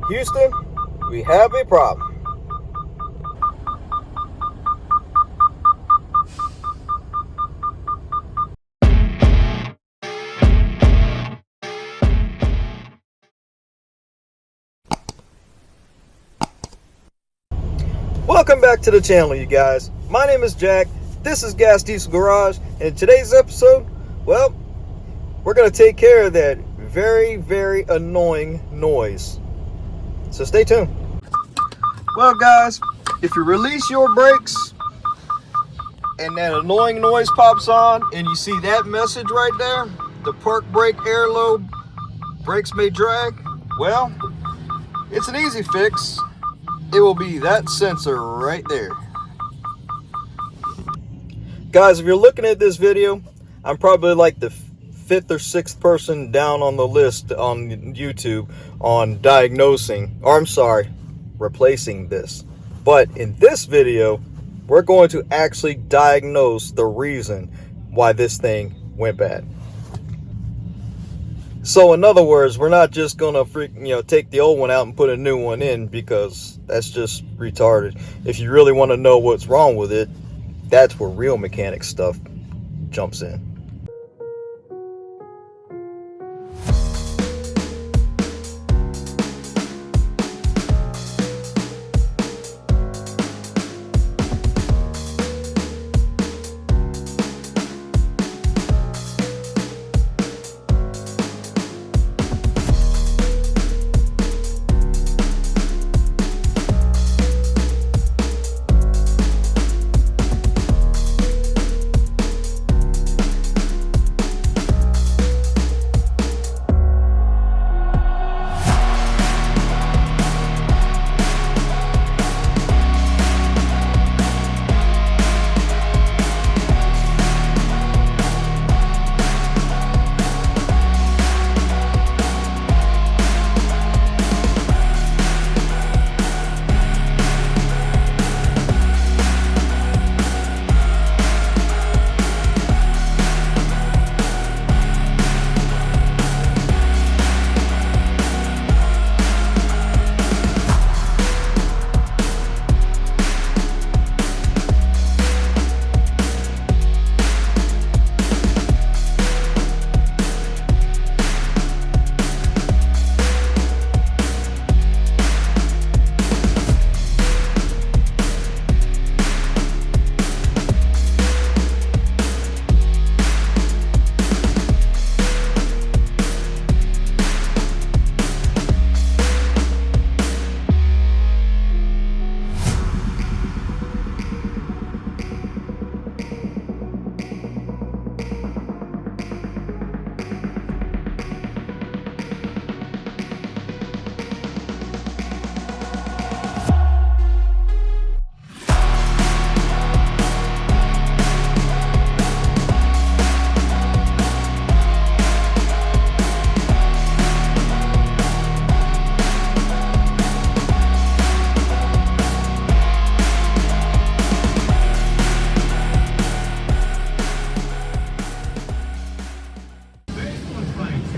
Houston, we have a problem. Welcome back to the channel, you guys. My name is Jack. This is GasDiesel Garage, and in today's episode, well, we're going to take care of that very, very annoying noise. So stay tuned. Well, guys, if you release your brakes and that annoying noise pops on and you see that message right there, the park brake air low, brakes may drag, well, it's an easy fix. It will be that sensor right there. Guys, if you're looking at this video, I'm probably like the 5th or 6th person down on the list on YouTube on diagnosing, or I'm sorry, replacing this. But in this video, we're going to actually diagnose the reason why this thing went bad. So in other words, we're not just gonna take the old one out and put a new one in, because that's just retarded. If you really want to know what's wrong with it, that's where real mechanic stuff jumps in.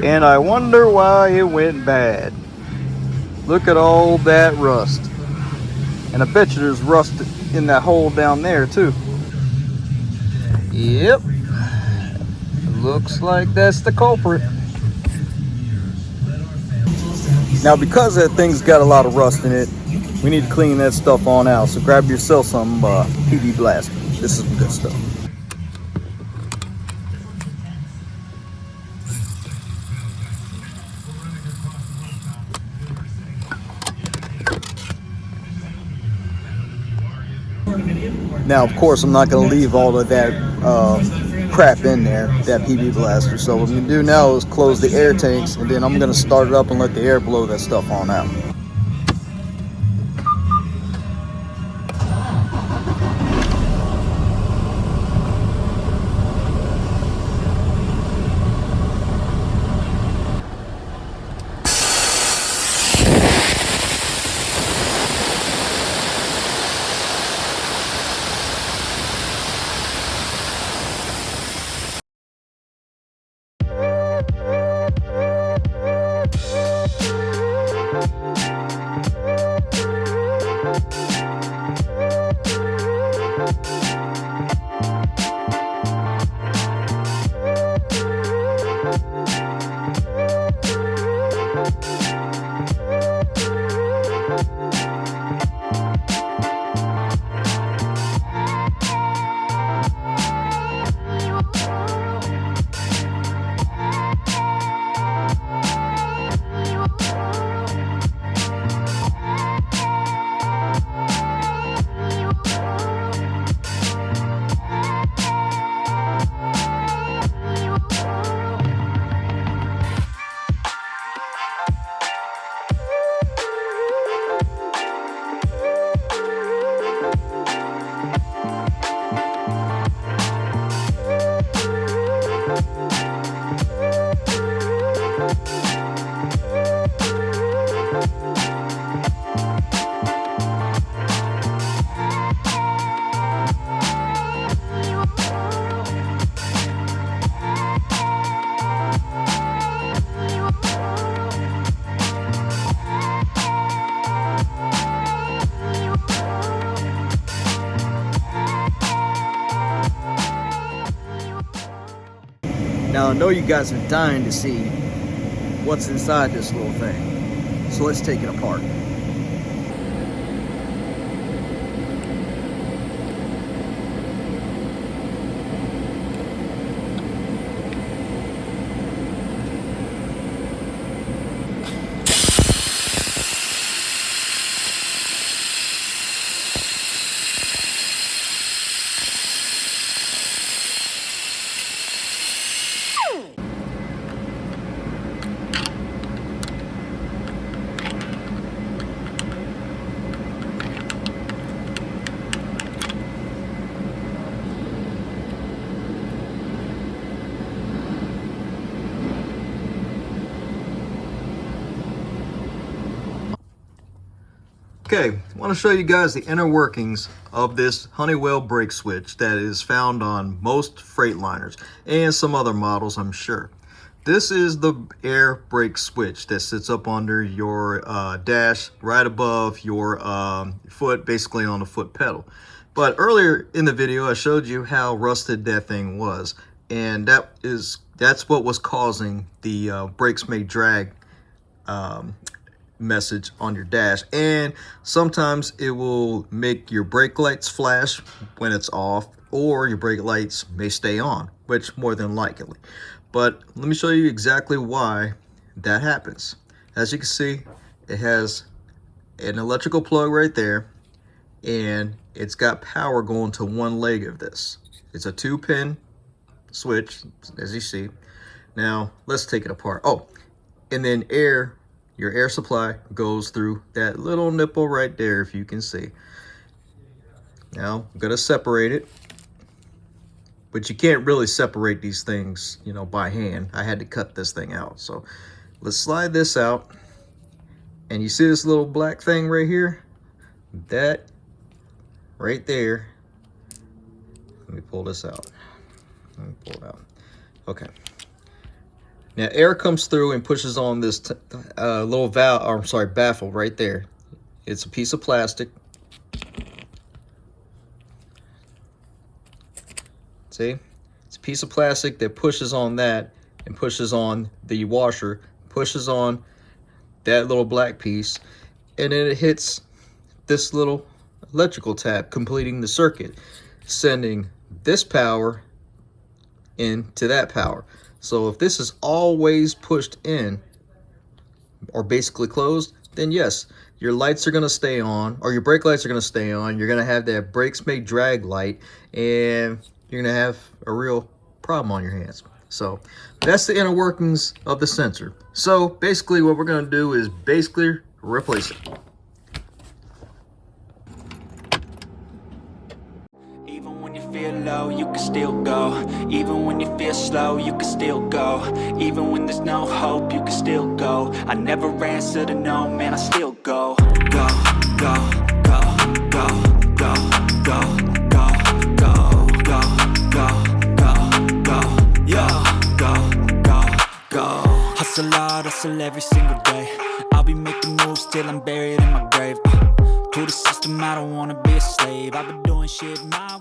And I wonder why it went bad. Look at all that rust. And I bet you there's rust in that hole down there too. Yep. Looks like that's the culprit. Now, because that thing's got a lot of rust in it, we need to clean that stuff on out. So grab yourself some PB Blast. This is some good stuff. Now, of course, I'm not going to leave all of that crap in there, that PB blaster. So what I'm going to do now is close the air tanks, and then I'm going to start it up and let the air blow that stuff on out. Now I know you guys are dying to see what's inside this little thing, so let's take it apart. Okay, I want to show you guys the inner workings of this Honeywell brake switch that is found on most Freightliners and some other models, I'm sure. This is the air brake switch that sits up under your dash right above your foot, basically on the foot pedal. But earlier in the video, I showed you how rusted that thing was, and that's what was causing the brakes may drag message on your dash. And sometimes it will make your brake lights flash when it's off, or your brake lights may stay on, which more than likely. But let me show you exactly why that happens. As you can see, it has an electrical plug right there, and it's got power going to one leg of this. It's a 2-pin switch, as you see. Now let's take it apart. Oh, and then your air supply goes through that little nipple right there, if you can see. Now I'm gonna separate it, but you can't really separate these things, you know, by hand. I had to cut this thing out. So let's slide this out, and you see this little black thing right here? That right there. Let me pull this out. Let me pull it out. Okay. Now air comes through and pushes on this little valve, or I'm sorry, baffle right there. It's a piece of plastic. See? It's a piece of plastic that pushes on that and pushes on the washer, pushes on that little black piece, and then it hits this little electrical tab, completing the circuit, sending this power into that power. So if this is always pushed in, or basically closed, then yes, your lights are going to stay on, or your brake lights are going to stay on. You're going to have that brakes may drag light, and you're going to have a real problem on your hands. So that's the inner workings of the sensor. So basically what we're going to do is basically replace it. Feel low, you can still go. Even when you feel slow, you can still go. Even when there's no hope, you can still go. I never answer to no, man, I still go. Go, go, go, go, go, go, go, go, go, go, go, go, yo, go, go. Hustle hard, hustle every single day. I'll be making moves till I'm buried in my grave. To the system, I don't wanna be a slave. I've been doing shit my way.